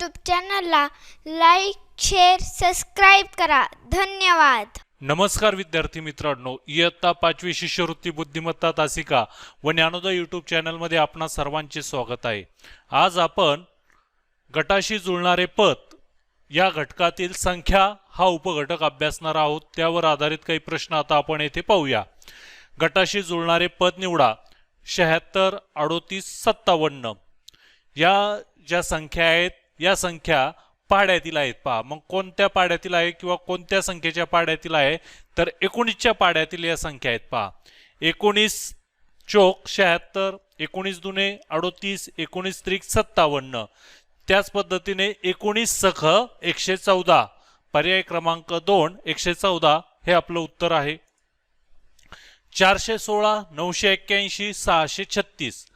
YouTube चॅनलला like, share, subscribe करा. धन्यवाद. नमस्कार विद्यार्थी मित्रांनो, इयत्ता 5वी शिष्यवृत्ती बुद्धिमत्ता तासिका व ज्ञानोदय यूट्यूब चॅनलमध्ये आपणा सर्वांचे स्वागत आहे. आज आपण गटाशी जुळणारे पद या घटकातील संख्या हा उपघटक अभ्यासणार आहोत. त्यावर आधारित काही प्रश्न आता आपण येथे पाहूया. गटाशी जुळणारे पद निवडा. 76, 38, 57 या ज्या संख्या आहेत या संख्या पाड्यातील आहेत. पहा मग कोणत्या पाड्यातील आहे किंवा कोणत्या संख्येच्या पाड्यातील आहे तर 19च्या पाड्यातील या संख्या आहेत. पहा 19 चौक 76, 19 दुने 38, 19 त्रिक 57. त्याच पद्धतीने 19 सख 114, पर्याय क्रमांक 2 114 हे आपलं उत्तर आहे. 416, 981, 636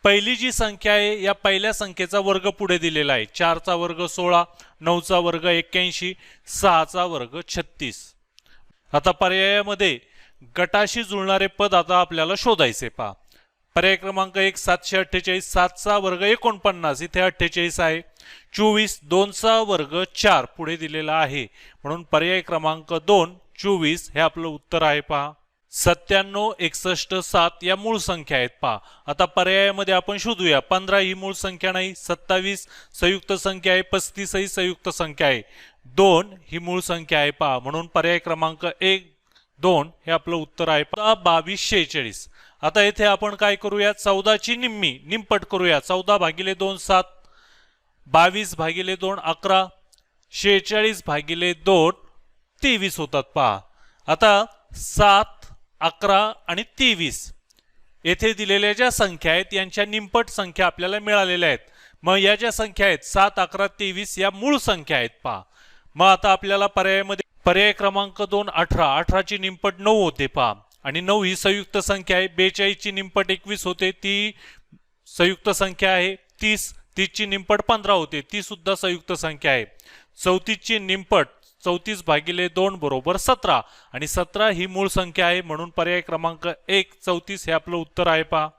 पहिली जी संख्या आहे या पहिल्या संख्येचा वर्ग पुढे दिलेला आहे. 4चा वर्ग 16, 9चा वर्ग 81, 6चा वर्ग 36. आता पर्यायामध्ये गटाशी जुळणारे पद आता आपल्याला शोधायचे. पहा पर्याय क्रमांक 1 748, 7चा वर्ग 49, इथे 48 आहे. 24, 2चा वर्ग 4 पुढे दिलेला आहे म्हणून पर्याय क्रमांक 2 24 हे आपलं उत्तर आहे. पहा 97, 61, 7 या मूळ संख्या आहेत. पहा आता पर्यायामध्ये आपण शोधूया. 15 ही मूळ संख्या नाही, 27 संयुक्त संख्या आहे, 35 ही संयुक्त संख्या आहे, 2 ही मूळ संख्या आहे. पहा म्हणून पर्याय क्रमांक 1 2 हे आपलं उत्तर आहे. 22, 46 आता येथे आपण काय करूया, 14ची निमपट करूया. 14 भागिले 2 7, 22 भागिले 2 11, 46 भागिले 2 23 होतात. पहा आता 7, 11 आणि 23 येथे दिलेल्या ज्या संख्या आहेत यांच्या निमपट संख्या आपल्याला मिळालेल्या आहेत. मग या ज्या संख्या आहेत 7, 11, 23 या मूळ संख्या आहेत. पहा मग आता आपल्याला पर्यायामध्ये पर्याय क्रमांक 2 18, 18ची निमपट 9 होते. पहा आणि 9 ही संयुक्त संख्या आहे. 42 ची निमपट 21 होते, ती संयुक्त संख्या आहे. 30 ची निमपट 15 होते, ती सुद्धा संयुक्त संख्या आहे. 34 ची निमपट 34 भागिले 2 बरोबर 17 आणि 17 ही मूळ संख्या आहे म्हणून पर्याय क्रमांक 1 34 हे आपलं उत्तर आहे. पहा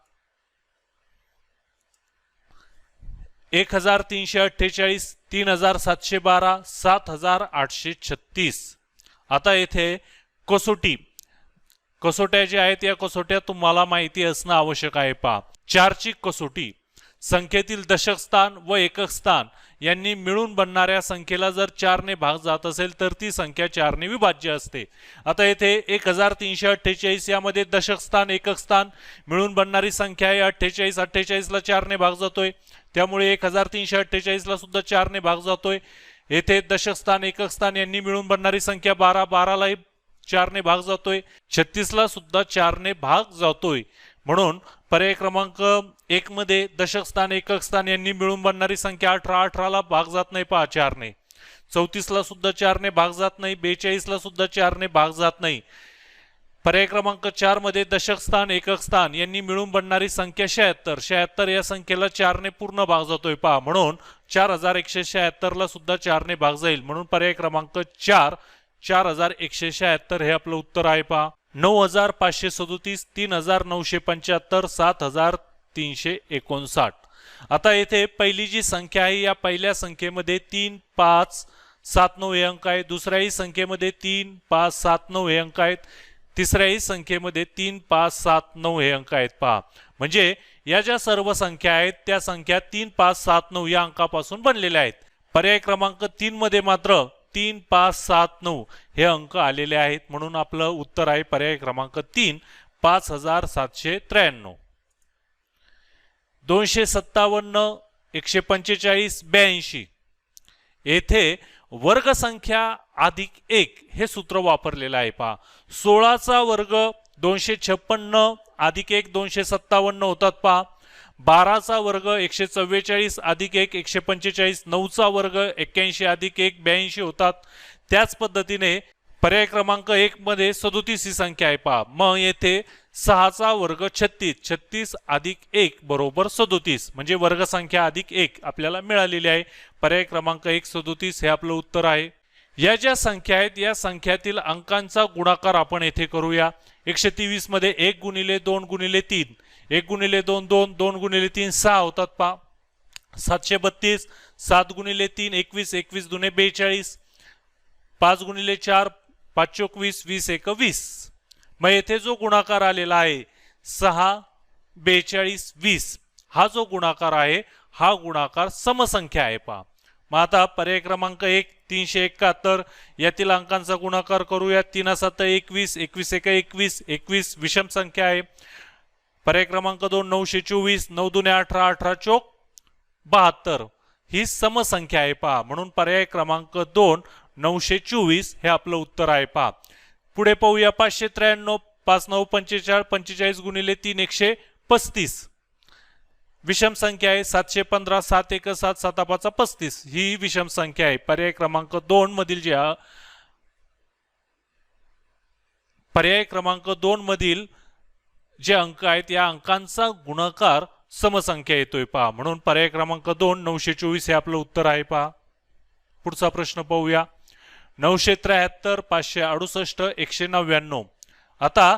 1348, 3712, 7836. आता येथे कसोट्या ज्या आहेत या कसोट्या तुम्हाला माहिती असणं आवश्यक आहे. पहा 4ची कसोटी संख्येतील दशक स्थान व एकक स्थान यांनी मिळून बनणाऱ्या संख्येला जर 4 ने भाग जात असेल तर ती संख्या 4 ने विभाज्य असते. आता येथे 1348 यामध्ये दशक स्थान एकक स्थान मिळून बनणारी संख्या आहे 48. 48 ला 4 ने भाग जातोय त्यामुळे 1348 ला सुद्धा 4 ने भाग जातोय. येथे दशक स्थान एकक स्थान यांनी मिळून बनणारी संख्या 12, 12 लाही 4 ने भाग जातोय. 36 ला सुद्धा 4 ने भाग जातोय म्हणून पर्याय क्रमांक 1 मध्ये दशक स्थान एकक स्थान यांनी मिळून बनणारी संख्या 18, 18 ला भाग जात नाही. पहा 4 ने. 34 ला सुद्धा 4 ने भाग जात नाही. 42 ला सुद्धा 4 ने भाग जात नाही. पर्याय क्रमांक 4 मध्ये दशक स्थान एकक स्थान यांनी मिळून बनणारी संख्या 76, 76 या संख्येला 4 ने पूर्ण भाग जातोय. पहा म्हणून 4176 ला सुद्धा 4 ने भाग जाईल म्हणून पर्याय क्रमांक 4 4176 हे आपलं उत्तर आहे. पहा 9537, 3975, 7359. आता येथे पहिली जी संख्या आहे या पहिल्या संख्येमध्ये 3, 5, 7, 9 हे अंक आहेत. दुसऱ्याही संख्येमध्ये 3, 5, 7, 9 हे अंक आहेत. तिसऱ्याही संख्येमध्ये 3, 5, 7, 9 हे अंक आहेत. पहा म्हणजे या ज्या सर्व संख्या आहेत त्या संख्या 3, 5, 7, 9 या अंकापासून बनलेल्या आहेत. पर्याय क्रमांक 3 मध्ये मात्र 3, 5, 7, 9 हे अंक आलेले आहेत म्हणून आपलं उत्तर आहे पर्याय क्रमांक 3 5793. 257, 145, 82 येथे वर्गसंख्या अधिक 1 हे सूत्र वापरलेलं आहे. पहा 16चा वर्ग 256 अधिक 1 257 होतात. पहा 12चा वर्ग 144 अधिक 1 145, 9चा वर्ग 81 अधिक 1 82 होतात. त्याच पद्धतीने पर्याय क्रमांक 1 मध्ये 37 ही संख्या आहे. पहा मग येथे 6चा वर्ग 36, 36 अधिक 1 बरोबर 37 म्हणजे वर्गसंख्या अधिक 1 आपल्याला मिळालेली आहे. पर्याय क्रमांक 1 37 हे आपलं उत्तर आहे. या ज्या संख्या आहेत या संख्यातील अंकांचा गुणाकार आपण येथे करूया. 123 मध्ये 1 गुणिले 2 गुणिले 3, 1 गुणिले 2 2, 2 गुणिले 3 6 होतात. पहा 732, 7 गुणिले 3 21, 21 दुने 42, 5 गुणिले 4 5 चोक 20, 20 एक 20. मग येथे जो गुणाकार आलेला आहे 6 42 20, हा जो गुणाकार आहे हा गुणाकार समसंख्या आहे पहा. मग आता पर्याय क्रमांक 1 371, यातील अंकांचा गुणाकार करूया. 3 7 21, 21 एक 21, 21 विषम संख्या आहे. पर्याय क्रमांक 2 924, 9 दुने 18, 18 चोक 72, ही समसंख्या आहे पहा. म्हणून पर्याय क्रमांक 2 924 हे आपलं उत्तर आहे पहा. पुढे पाहूया 593, 5 9 45, 45 गुणिले 3 135, विषम संख्या आहे. 715, 7 1 7, 7 5 35, ही विषम संख्या आहे. पर्याय क्रमांक 2 मधील जे अंक आहेत या अंकांचा गुणाकार समसंख्या येतोय पहा. म्हणून पर्याय क्रमांक 2 924 हे आपलं उत्तर आहे पहा. पुढचा प्रश्न पाहूया 973, 568, 199. आता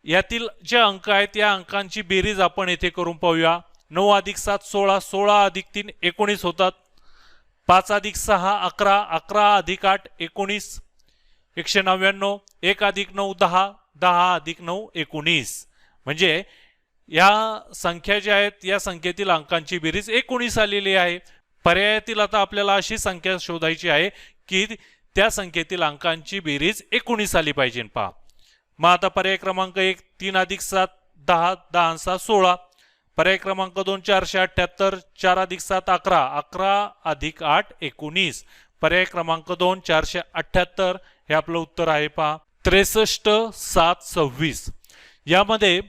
यातील जे अंक आहेत या अंकांची बेरीज आपण येथे करून पाहूया. 9 अधिक 7 16, 16 अधिक 3 19 होतात. 5 अधिक 6 11, 11 अधिक 8 19, 199. 1 अधिक 9 10, 10 अधिक 9 19. म्हणजे या संख्या ज्या आहेत या संख्येतील अंकांची बेरीज 19 आलेली आहे. पर्यायातील आता आपल्याला अशी संख्या शोधायची आहे की त्या संख्येतील अंकांची बेरीज 19 आली पाहिजे पहा. मग आता पर्याय क्रमांक 1 3 अधिक 7 10, 10 6 16. पर्याय क्रमांक 2 478, 4 अधिक 7 11, 11 अधिक 8 19. पर्याय क्रमांक 2 478 हे आपलं उत्तर आहे पहा. 63 7 26, यामध्ये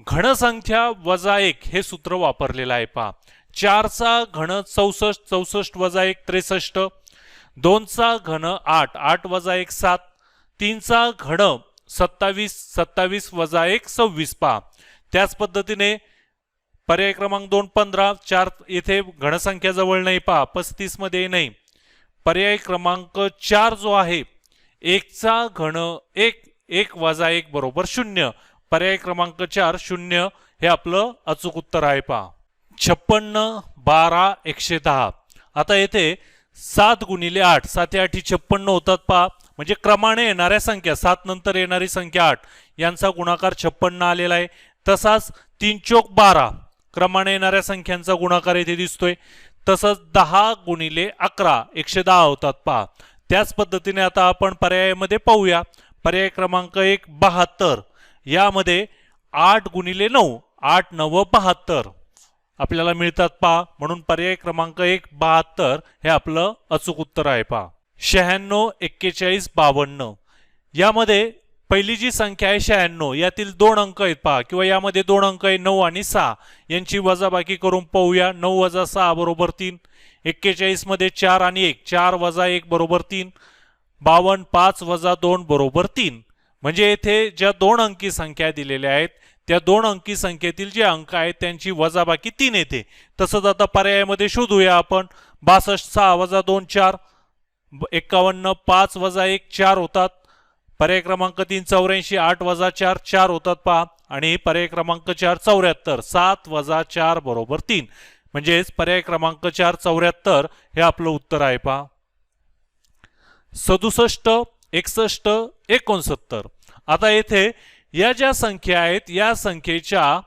घनसंख्या वजा 1 हे सूत्र वापरलेलं आहे पहा. 4 चा घन 64, 64 वजा 1 63. 2 चा घन 8, 8 वजा 1 7. 3 चा घन 27, 27 वजा 1 26 पहा. त्याच पद्धतीने पर्याय क्रमांक 2 15, 4 येथे घनसंख्या जवळ नाही पहा, 35 मध्ये नाही. पर्याय क्रमांक 4 जो आहे 1 चा घन 1, 1 वजा 1 बरोबर 0. पर्याय क्रमांक 4 0 हे आपलं अचूक उत्तर आहे पहा. 56 12 110. आता येथे 7 गुणिले 8, 7 8 56 होतात पहा. म्हणजे क्रमाने येणाऱ्या संख्या 7 नंतर येणारी संख्या 8 यांचा गुणाकार 56 आलेला आहे. तसाच 3 चोक 12 क्रमाने येणाऱ्या संख्यांचा गुणाकार येथे दिसतोय. तसंच 10 गुणिले 11 110 होतात पहा. त्याच पद्धतीने आता आपण पर्यायामध्ये पाहूया. पर्याय क्रमांक 1 72, यामध्ये 8 गुणिले 9 8 9 72 आपल्याला मिळतात पहा. म्हणून पर्याय क्रमांक 1 72 हे आपलं अचूक उत्तर आहे पहा. 96 41 52, यामध्ये पहिली जी संख्या आहे 96, यातील 2 अंक आहेत पहा, किंवा यामध्ये 2 अंक आहे 9 आणि 6, यांची वजाबाकी करून पाहूया. 9 वजा 6 बरोबर 3. 41 मध्ये 4 आणि 1, 4 वजा 1 बरोबर 3. 52 5 वजा 2 बरोबर 3. म्हणजे येथे ज्या 2 अंकी संख्या दिलेल्या आहेत त्या 2 अंकी संख्येतील जे अंक आहेत त्यांची वजाबाकी 3 येते. तसंच आता पर्यायामध्ये शोधूया आपण. 62 6 वजा 2 4. 51 5 वजा 1 4 होतात. पर्याय क्रमांक 3 84 8 वजा 4 4 होतात पहा. आणि पर्याय क्रमांक 4 74 7 वजा 4 बरोबर 3. म्हणजेच पर्याय क्रमांक 4 74 हे आपलं उत्तर आहे पहा. 67 61 69. आता येथे या ज्या संख्या आहेत या संख्येच्या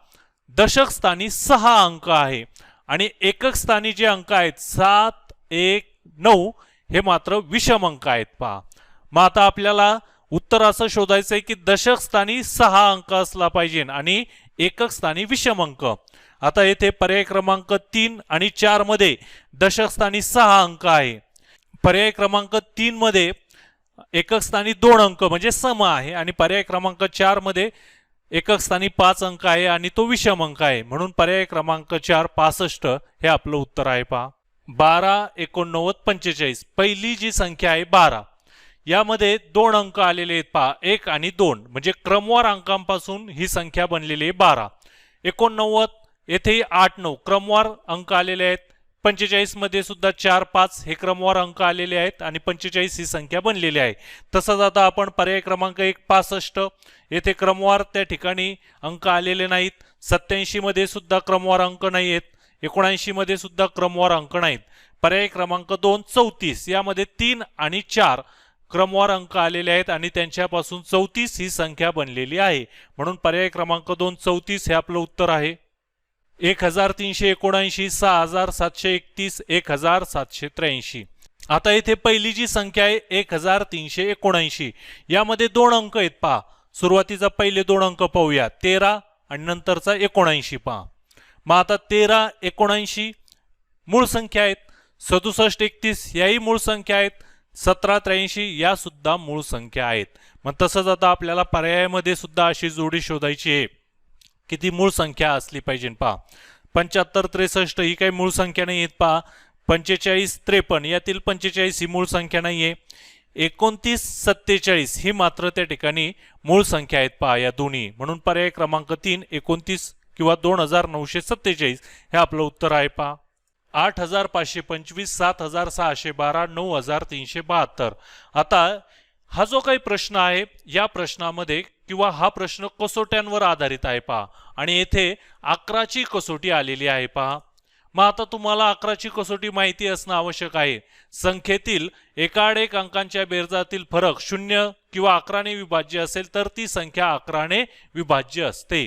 दशक स्थानी 6 अंक आहे आणि एकक स्थानी जे अंक आहेत 7 1 9 हे मात्र विषम अंक आहेत पहा. मग आता आपल्याला उत्तर असं शोधायचं आहे की दशक स्थानी 6 अंक असला पाहिजे आणि एकक स्थानी विषम अंक. आता येथे पर्याय क्रमांक 3 आणि 4 मध्ये दशक स्थानी 6 अंक आहे. पर्याय क्रमांक 3 मध्ये एकक स्थानी 2 अंक म्हणजे सम आहे आणि पर्याय क्रमांक 4 मध्ये एकक स्थानी 5 अंक आहे आणि तो विषम अंक आहे. म्हणून पर्याय क्रमांक 4 65 हे आपलं उत्तर आहे पहा. 12 89 45, पहिली जी संख्या आहे 12, यामध्ये 2 अंक आलेले आहेत पहा, 1 आणि 2, म्हणजे क्रमवार अंकांपासून ही संख्या बनलेली आहे 12. 89 येथे 8 9 क्रमवार अंक आलेले आहेत. 45 मध्ये सुद्धा 4 5 हे क्रमवार अंक आलेले आहेत आणि 45 ही संख्या बनलेली आहे. तसंच आता आपण पर्याय क्रमांक 1 65, येथे क्रमवार त्या ठिकाणी अंक आलेले नाहीत. 87 मध्ये सुद्धा क्रमवार अंक नाही आहेत. 79 मध्ये सुद्धा क्रमवार अंक नाहीत. पर्याय क्रमांक 2 34, यामध्ये 3 आणि 4 क्रमवार अंक आलेले आहेत आणि त्यांच्यापासून 34 ही संख्या बनलेली आहे. म्हणून पर्याय क्रमांक 2 34 हे आपलं उत्तर आहे. 1379, 6731, 1783. आता इथे पहिली जी संख्या आहे 1379, यामध्ये 2 अंक आहेत पहा. सुरुवातीचा पहिले 2 अंक पाहूया, 13 आणि नंतरचा 79 पहा. मग आता 13 79 मूळ संख्या आहेत, 67 31 याही मूळ संख्या आहेत, 17 83 या सुद्धा मूळ संख्या आहेत. मग तसंच आता आपल्याला पर्यायामध्ये सुद्धा अशी जोडी शोधायची आहे की ती मूळ संख्या असली पाहिजे पहा. 75 63 ही काही मूळ संख्या नाही आहेत पहा. 45 53 यातील 45 ही मूळ संख्या नाहीये. 29 47 ही मात्र त्या ठिकाणी मूळ संख्या आहेत पहा या दोन्ही. म्हणून पर्याय क्रमांक 3 29 किंवा 2947 हे आपलं उत्तर आहे पहा. 8525, 7612, 9372. आता हा जो काही प्रश्न आहे या प्रश्नामध्ये किंवा हा प्रश्न कसोट्यांवर आधारित आहे पहा आणि येथे 11ची कसोटी आलेली आहे पहा. मग आता तुम्हाला 11ची कसोटी माहिती असणं आवश्यक आहे. संख्येतील एकाआड एक अंकांच्या बेरजातील फरक 0 किंवा 11ने विभाज्य असेल तर ती संख्या 11ने विभाज्य असते.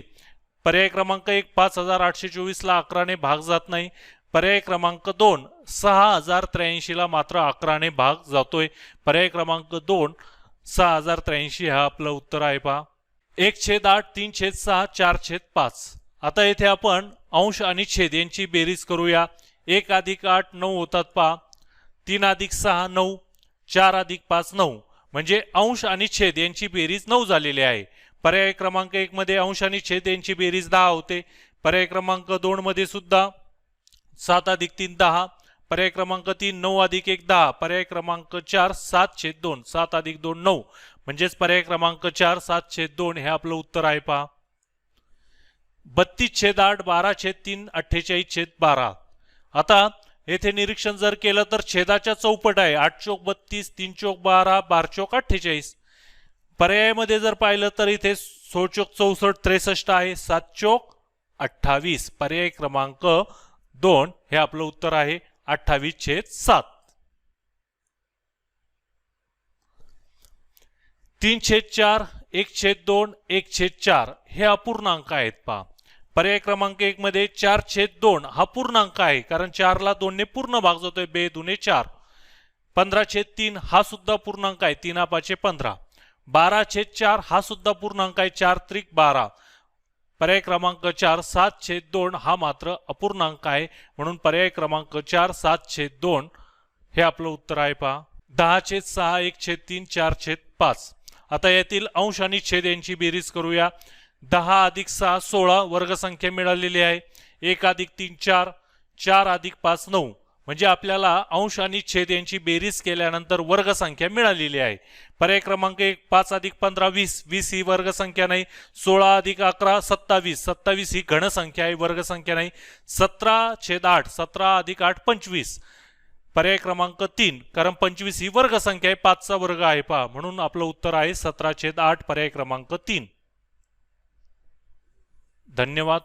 पर्याय क्रमांक 1 5824 ला 11ने भाग जात नाही. पर्याय क्रमांक 2 6083 ला मात्र 11ने भाग जातोय. पर्याय क्रमांक 2 6083 हा आपलं उत्तर आहे पहा. 1/8, 3/6, 4/5. आता येथे आपण अंश आणि छेद यांची बेरीज करूया. 1 + 8 9 होतात पहा. 3 + 6 9, 4 + 5 9, म्हणजे अंश आणि छेद यांची बेरीज 9 झालेली आहे. पर्याय क्रमांक 1 मध्ये अंश आणि छेद यांची बेरीज 10 होते. पर्याय क्रमांक 2 मध्ये सुद्धा 7 + 3 10. पर्याय क्रमांक 3 9 + 1 10. पर्याय क्रमांक 4 7/2, 7 + 2 9, म्हणजेच पर्याय क्रमांक 4 7/2 हे आपलं उत्तर आहे पहा. 32/8, 12/3, 48/12. आता येथे निरीक्षण जर केलं तर छेदाच्या चौपट आहे. 8 चोक 32, 3 चोक 12, 12 चोक 48. पर्यायामध्ये जर पाहिलं तर इथे 16 चोक 64, 63 आहे. 7 चोक 28. पर्याय क्रमांक 2 हे आपलं उत्तर आहे. 28/7. 3/4, 1/2, 1/4 हे अपूर्णांक आहेत पहा. पर्याय क्रमांक 1 मध्ये 4/2 हा पूर्णांक आहे, कारण 4 ला 2 ने पूर्ण भाग जातोय. 2 2 4. 15/3 हा सुद्धा पूर्णांक आहे. 3 5 15. 12/4 हा सुद्धा पूर्णांक आहे. 4 त्रिक 12. पर्याय क्रमांक 4 7/2 हा मात्र अपूर्णांक आहे. म्हणून पर्याय क्रमांक 4 7/2 हे आपलं उत्तर आहे पहा. 10/6, 1/3, 4/5. आता यातील अंश आणि छेद यांची बेरीज करूया. 10 + 6 16 वर्गसंख्या मिळालेली आहे. 1 + 3 4, 4 + 5 9, म्हणजे आपल्याला अंश आणि छेद यांची बेरीज केल्यानंतर वर्गसंख्या मिळालेली आहे. पर्याय क्रमांक 1 5 + 15 20, 20 ही वर्गसंख्या नाही. 16 + 11 27, 27 ही घनसंख्या आहे, वर्गसंख्या नाही. 17/8, 17 + 8 25. पर्याय क्रमांक 3, कारण 25 ही वर्गसंख्या आहे, 5चा वर्ग आहे पहा. म्हणून आपलं उत्तर आहे 17/8, पर्याय क्रमांक 3. धन्यवाद.